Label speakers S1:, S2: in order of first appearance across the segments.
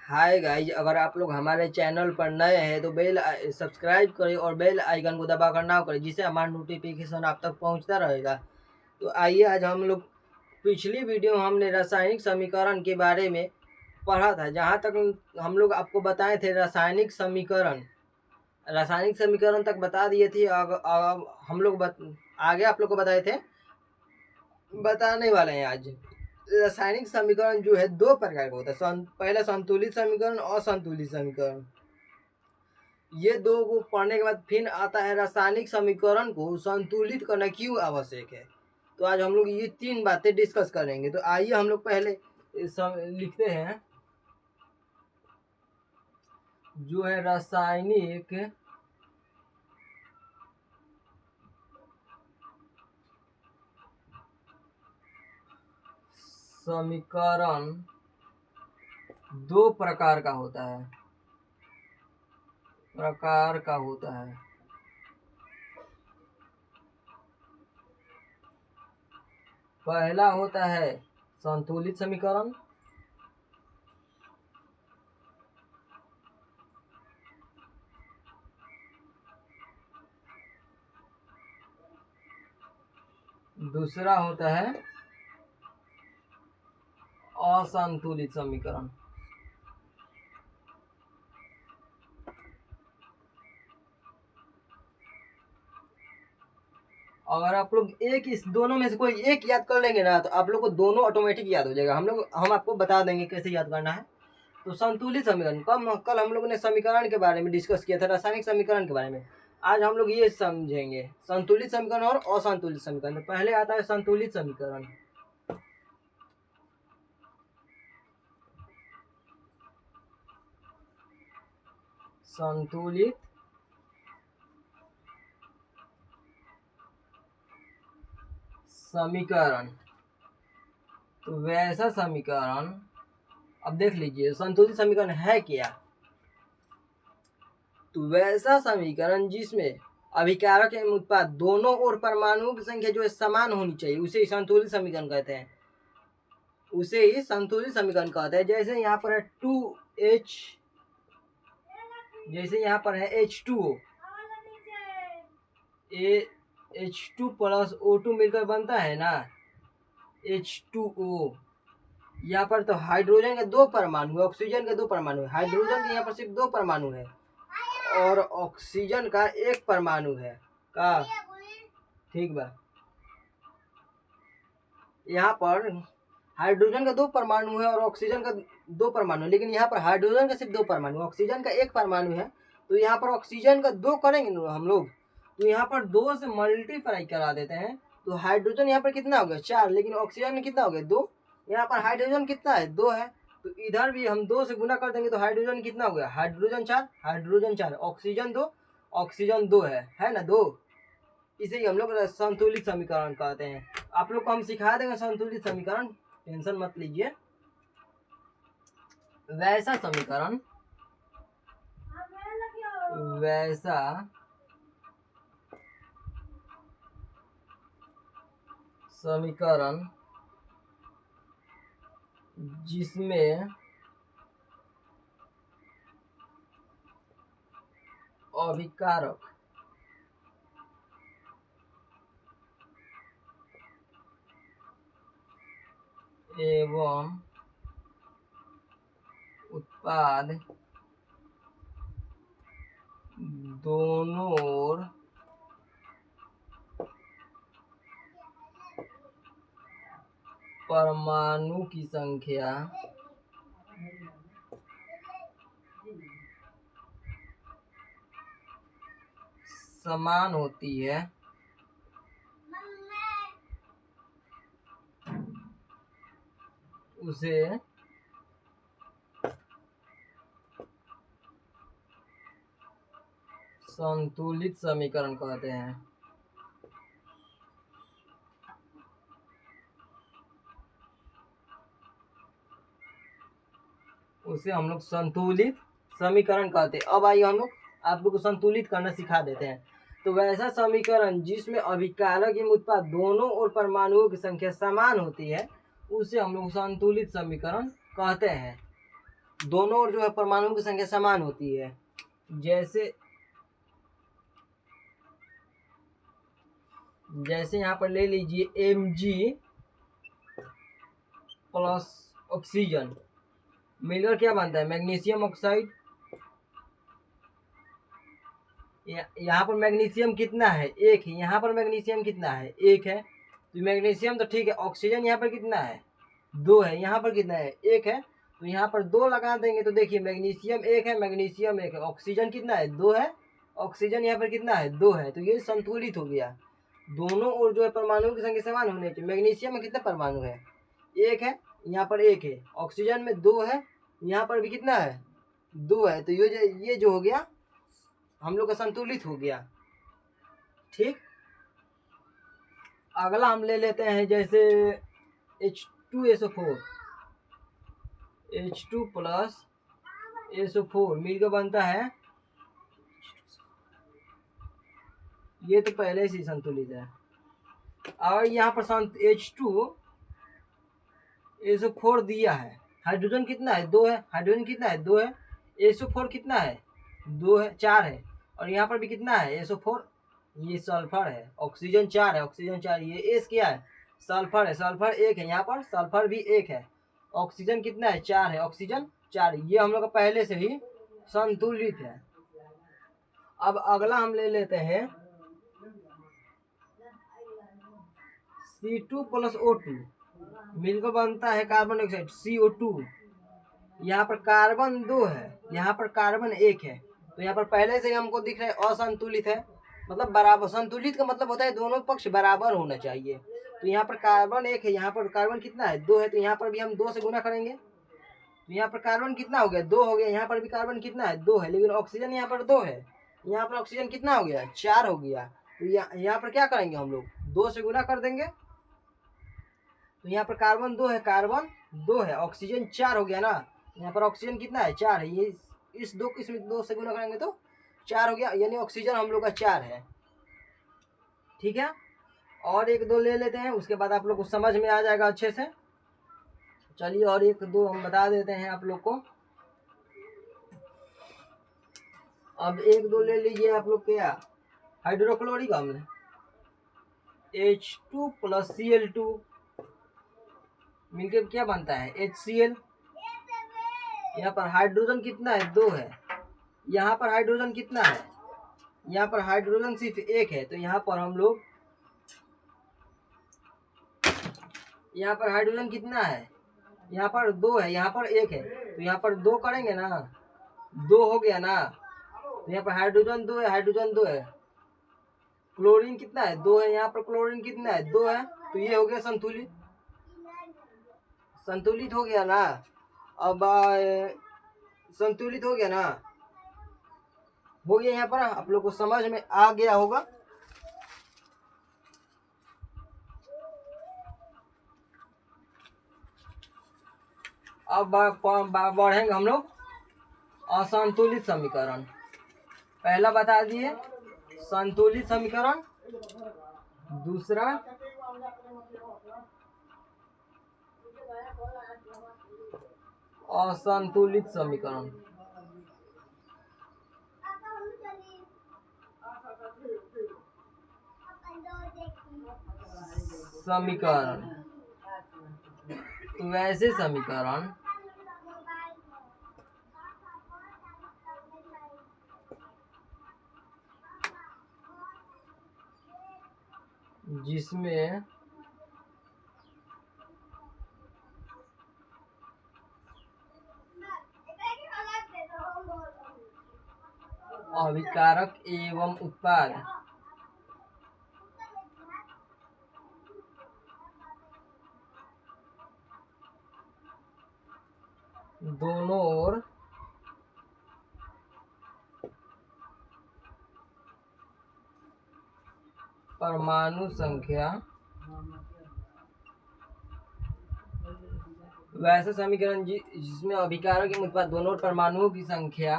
S1: Hi guys, अगर आप लोग हमारे चैनल पर नए हैं तो सब्सक्राइब करें और बेल आइकन को दबाकर ना करें, जिससे हमारा नोटिफिकेशन आप तक पहुंचता रहेगा। तो आइए, आज हम लोग पिछली वीडियो में हमने रासायनिक समीकरण के बारे में पढ़ा था। जहां तक हम लोग आपको बताए थे रासायनिक समीकरण तक बता दिए थे। हम लोग आगे आप लोग को बताए थे, बताने वाले हैं आज। रासायनिक समीकरण जो है दो प्रकार का होता है। पहला संतुलित समीकरण और असंतुलित समीकरण। ये दो को पढ़ने के बाद फिर आता है रासायनिक समीकरण को संतुलित करना क्यों आवश्यक है। तो आज हम लोग ये तीन बातें डिस्कस करेंगे। तो आइए हम लोग पहले लिखते हैं जो है रासायनिक समीकरण दो प्रकार का होता है। पहला होता है संतुलित समीकरण, दूसरा होता है असंतुलित समीकरण। अगर आप लोग इस दोनों में से कोई एक याद कर लेंगे ना, तो आप लोग को दोनों ऑटोमेटिक याद हो जाएगा। हम आपको बता देंगे कैसे याद करना है। तो संतुलित समीकरण, कल हम लोगों ने समीकरण के बारे में डिस्कस किया था, रासायनिक समीकरण के बारे में। आज हम लोग ये समझेंगे संतुलित समीकरण और असंतुलित समीकरण। तो पहले आता है संतुलित समीकरण। संतुलित समीकरण, तो वैसा समीकरण, अब देख लीजिए संतुलित समीकरण है क्या। तो वैसा समीकरण जिसमें अभिकारक एवं उत्पाद दोनों ओर परमाणुओं की संख्या जो है समान होनी चाहिए, उसे संतुलित समीकरण कहते हैं। उसे ही संतुलित समीकरण कहते हैं। जैसे यहाँ पर है 2H, जैसे यहाँ पर है H2O, H2 प्लस O2 मिलकर बनता है ना H2O। यहाँ पर तो हाइड्रोजन के दो परमाणु है, ऑक्सीजन के दो परमाणु है। हाइड्रोजन के यहाँ पर सिर्फ दो परमाणु है और ऑक्सीजन का एक परमाणु है का, ठीक बा। यहाँ पर हाइड्रोजन का दो परमाणु है और ऑक्सीजन का दो परमाणु है, लेकिन यहाँ पर हाइड्रोजन का सिर्फ दो परमाणु, ऑक्सीजन का एक परमाणु है। तो यहाँ पर ऑक्सीजन का दो करेंगे ना हम लोग, तो यहाँ पर दो से मल्टीप्लाई करा देते हैं। तो हाइड्रोजन यहाँ पर कितना हो गया 4, लेकिन ऑक्सीजन में कितना हो गया 2। यहाँ पर हाइड्रोजन कितना है 2 है, तो इधर भी हम 2 से गुना कर देंगे तो हाइड्रोजन कितना हो गया, हाइड्रोजन 4, ऑक्सीजन 2 है ना 2। इसे ही हम लोग संतुलित समीकरण कहते हैं। आप लोग को हम सिखा देंगे संतुलित समीकरण, टेंशन मत लीजिए। वैसा समीकरण जिसमें अभिकारक एवं उत्पाद दोनों ओर परमाणु की संख्या समान होती है, उसे संतुलित समीकरण कहते हैं। उसे हम लोग संतुलित समीकरण कहते हैं। अब आइए हम लोग आप लोग को संतुलित करना सिखा देते हैं। तो वैसा समीकरण जिसमें अभिकारक एवं उत्पाद दोनों और परमाणुओं की संख्या समान होती है, उसे हम लोग संतुलित समीकरण कहते हैं। दोनों ओर जो है परमाणुओं की संख्या समान होती है। जैसे यहाँ पर ले लीजिए Mg प्लस ऑक्सीजन मिलकर क्या बनता है, मैग्नीशियम ऑक्साइड। यहाँ पर मैग्नीशियम कितना है, एक है। यहाँ पर मैग्नीशियम कितना है, एक है। तो मैग्नीशियम तो ठीक है। ऑक्सीजन यहाँ पर कितना है, दो है। यहाँ पर कितना है, एक है। तो यहाँ पर दो लगा देंगे तो देखिए मैग्नीशियम एक है, मैग्नीशियम एक है। ऑक्सीजन कितना है, दो है। ऑक्सीजन यहाँ पर कितना है, दो है। तो ये संतुलित हो गया। दोनों ओर जो है परमाणुओं की संख्या समान होनी चाहिए। मैग्नीशियम में कितना परमाणु है, एक है। यहाँ पर एक है। ऑक्सीजन में दो है। यहाँ पर भी कितना है, दो है। तो ये जो हो गया हम लोग का संतुलित हो गया। ठीक। अगला हम ले लेते हैं जैसे H2SO4 H2 प्लस SO4 मिलकर बनता है, ये तो पहले से संतुलित है। और यहाँ पर H2SO4 दिया है। हाइड्रोजन कितना है, दो है। हाइड्रोजन कितना है, दो है। SO4 कितना है, दो है, चार है। और यहाँ पर भी कितना है, SO4, ये सल्फर है। ऑक्सीजन चार है, ऑक्सीजन चार। ये S क्या है, सल्फर है। सल्फर एक है। यहाँ पर सल्फर भी एक है। ऑक्सीजन कितना है, चार है। ऑक्सीजन चार। ये हम लोग का पहले से ही संतुलित है। अब अगला हम ले लेते हैं C2 प्लस O2 मिलकर बनता है कार्बन डाइऑक्साइड CO2। यहाँ पर कार्बन दो है, यहाँ पर कार्बन एक है। तो यहाँ पर पहले से ही हमको दिख रहा है असंतुलित है, मतलब बराबर। संतुलित का मतलब होता है दोनों पक्ष बराबर होना चाहिए। तो यहाँ पर कार्बन एक है, यहाँ पर कार्बन कितना है, दो है। तो यहाँ पर भी हम दो से गुना करेंगे। तो यहाँ पर कार्बन कितना हो गया, दो हो गया। यहाँ पर भी कार्बन कितना है, दो है। लेकिन ऑक्सीजन यहाँ पर दो है। यहाँ पर ऑक्सीजन कितना हो गया, चार हो गया। तो यहाँ पर क्या करेंगे हम लोग, दो से गुना कर देंगे। तो यहाँ पर कार्बन दो है, कार्बन दो है। ऑक्सीजन चार हो गया ना। यहाँ पर ऑक्सीजन कितना है, चार है। ये इसमें दो से गुना करेंगे तो चार हो गया, यानी ऑक्सीजन हम लोग का चार है। ठीक है। और एक दो ले लेते हैं, उसके बाद आप लोग को समझ में आ जाएगा अच्छे से। चलिए और एक दो हम बता देते हैं आप लोग को। अब एक दो ले लीजिए आप लोग, क्या, हाइड्रोक्लोरिक अम्ल H2 प्लस Cl2 मिलकर क्या बनता है, HCl। यहाँ पर हाइड्रोजन कितना है, दो है। यहाँ पर हाइड्रोजन कितना है, यहाँ पर हाइड्रोजन सिर्फ एक है। तो यहाँ पर हम लोग, यहाँ पर हाइड्रोजन कितना है, यहाँ पर दो है, यहाँ पर एक है। तो यहाँ पर दो करेंगे ना, दो हो गया ना। तो यहाँ पर हाइड्रोजन दो है, हाइड्रोजन दो है। क्लोरीन कितना है, दो है। यहाँ पर क्लोरीन कितना है, दो है। तो ये हो गया संतुलित। संतुलित हो गया ना। अब संतुलित हो गया ना, हो गया। यहाँ पर आप लोग को समझ में आ गया होगा। अब बढ़ेंगे हम लोग असंतुलित समीकरण। पहला बता दिए संतुलित समीकरण, दूसरा असंतुलित समीकरण। तो वैसे समीकरण जिसमें अभिकारक एवं उत्पाद दोनों ओर परमाणु संख्या, वैसे समीकरण जिसमें अभिकारक एवं उत्पाद दोनों ओर परमाणुओं की संख्या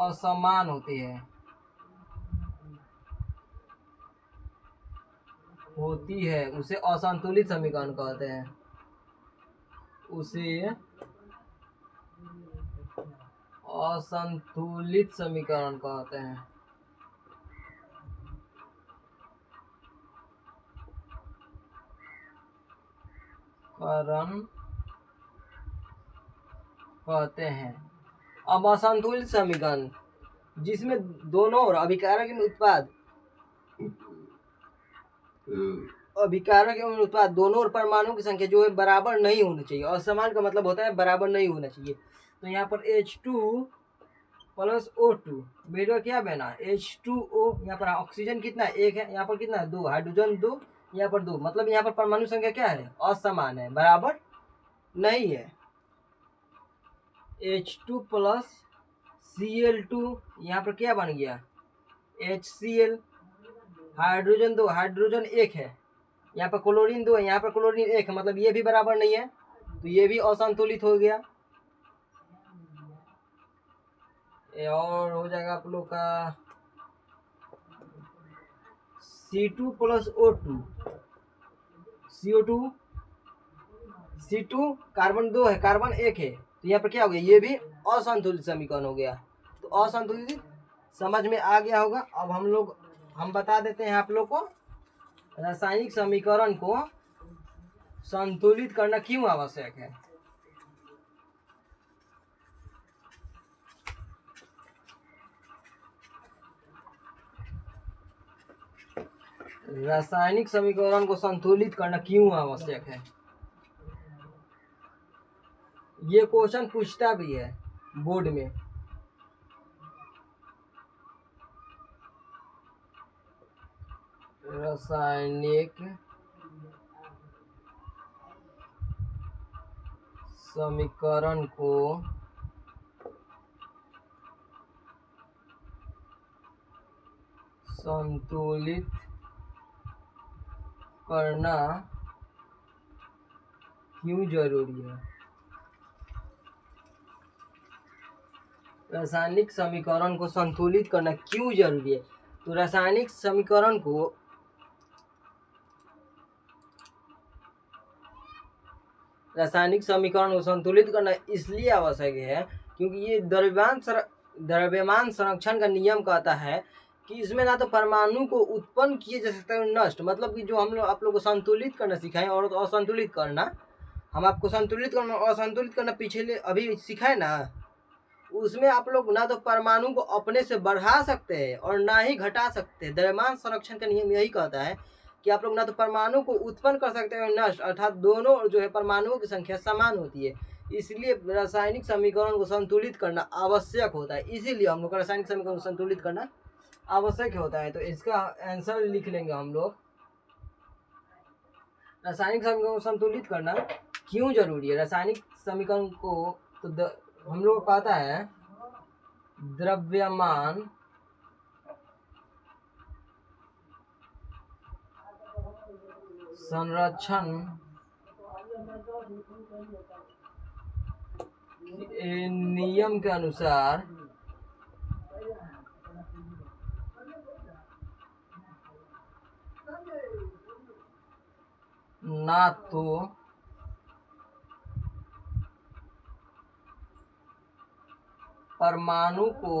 S1: असमान होती है, उसे असंतुलित समीकरण कहते हैं। उसे असंतुलित समीकरण कहते हैं। अब असंतुलित समीकरण जिसमें दोनों और अभिकारक एवं उत्पाद दोनों और परमाणु की संख्या जो है बराबर नहीं होनी चाहिए। असमान का मतलब होता है बराबर नहीं होना चाहिए। तो यहाँ पर H2 प्लस O2 बेटा क्या बना H2O। यहाँ पर ऑक्सीजन कितना है 1 है, यहाँ पर कितना है 2, हाइड्रोजन 2, यहाँ पर 2, मतलब यहाँ पर परमाणु संख्या क्या है असमान है, बराबर नहीं है। H2 प्लस Cl2 यहाँ पर क्या बन गया HCl। हाइड्रोजन 2, हाइड्रोजन 1 है, यहाँ पर क्लोरीन 2 है, यहाँ पर क्लोरीन 1 है, मतलब ये भी बराबर नहीं है, तो ये भी असंतुलित हो गया। और हो जाएगा आप लोग का C2 plus O2 CO2 C2 carbon 2 है, कार्बन 1 है, तो यहाँ पर क्या हो गया ये भी असंतुलित समीकरण हो गया। तो असंतुलित समझ में आ गया होगा। अब हम बता देते हैं आप लोग को रासायनिक समीकरण को संतुलित करना क्यों आवश्यक है। रासायनिक समीकरण को संतुलित करना क्यों आवश्यक है, ये क्वेश्चन पूछता भी है बोर्ड में। रासायनिक समीकरण को संतुलित करना क्यों जरूरी है। रासायनिक समीकरण को संतुलित करना क्यों जरूरी है। तो रासायनिक समीकरण को संतुलित करना इसलिए आवश्यक है क्योंकि ये द्रव्यमान संरक्षण का नियम कहता है कि इसमें ना तो परमाणु को उत्पन्न किए जा सकते हैं नष्ट, मतलब कि जो हम लोग आप लोग को संतुलित करना सिखाएं और तो असंतुलित करना, हम आपको संतुलित करना और असंतुलित करना पिछले अभी सिखाए ना, उसमें आप लोग ना तो परमाणु को अपने से बढ़ा सकते हैं और ना ही घटा सकते हैं। द्रव्यमान संरक्षण का नियम यही कहता है कि आप लोग ना तो परमाणु को उत्पन्न कर सकते हैं नष्ट, अर्थात दोनों जो है परमाणुओं की संख्या समान होती है। इसलिए रासायनिक समीकरण को संतुलित करना आवश्यक होता है, इसीलिए हम लोग का रासायनिक समीकरण को संतुलित करना आवश्यक होता है। तो इसका आंसर लिख लेंगे हम लोग, रासायनिक समीकरण को संतुलित करना क्यों जरूरी है। रासायनिक समीकरण को तो हम लोग को कहता है द्रव्यमान संरक्षण नियम के अनुसार ना तो परमाणु को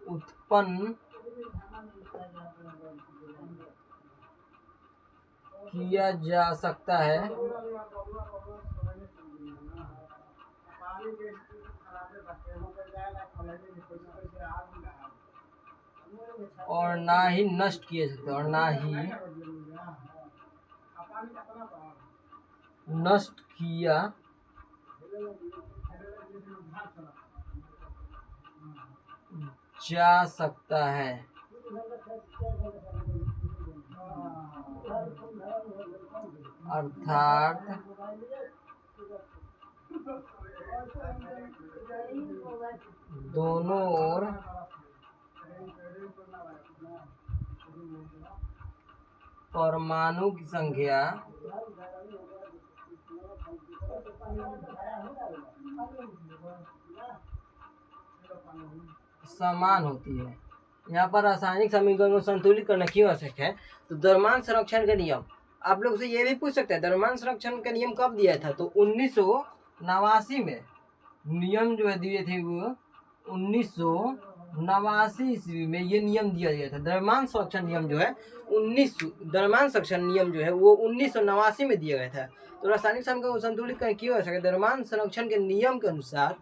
S1: उत्पन्न किया जा सकता है और ना ही नष्ट किए सकते, और ना ही नष्ट किया जा सकता है। अर्थात दोनों ओर परमाणु की संख्या समान होती है। यहाँ पर रासायनिक समीकरण को संतुलित करना क्यों आवश्यक है, तो द्रव्यमान संरक्षण का नियम, आप लोग से ये भी पूछ सकते हैं द्रव्यमान संरक्षण का नियम कब दिया था, तो 1989 में नियम जो है दिए थे वो 1989 ईस्वी में ये नियम दिया गया था। द्रव्यमान संरक्षण नियम जो है द्रव्यमान संरक्षण नियम जो है वो 1989 में दिया गया था। तो रासायनिक समीकरण को संतुलित करके क्यों हो सके, द्रव्यमान संरक्षण के नियम के अनुसार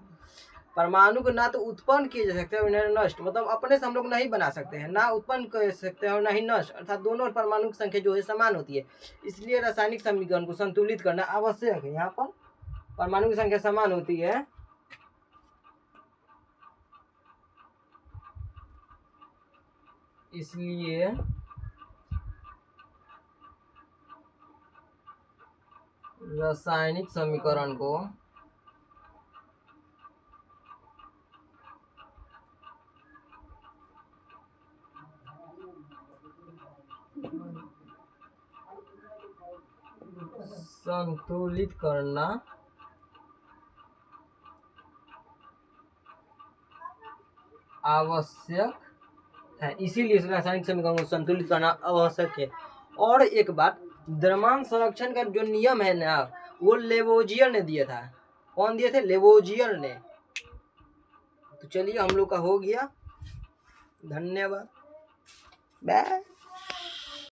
S1: परमाणु को ना तो उत्पन्न किए जा सकते हैं और न नष्ट, मतलब अपने से हम लोग नहीं बना सकते हैं, ना उत्पन्न कर सकते हैं और ना ही नष्ट, अर्थात दोनों परमाणु की संख्या जो है समान होती है। इसलिए रासायनिक समीकरण को संतुलित करना आवश्यक है। यहाँ पर परमाणु की संख्या समान होती है, इसलिए रासायनिक समीकरण को संतुलित करना आवश्यक है, इसीलिए रासायनिक समीकरण को संतुलित करना आवश्यक है। और एक बात, द्रव्यमान संरक्षण का जो नियम है ना वो लेवोजियर ने दिया था। कौन दिए थे? लेवोजियर ने। तो चलिए हम लोग का हो गया, धन्यवाद, बाय।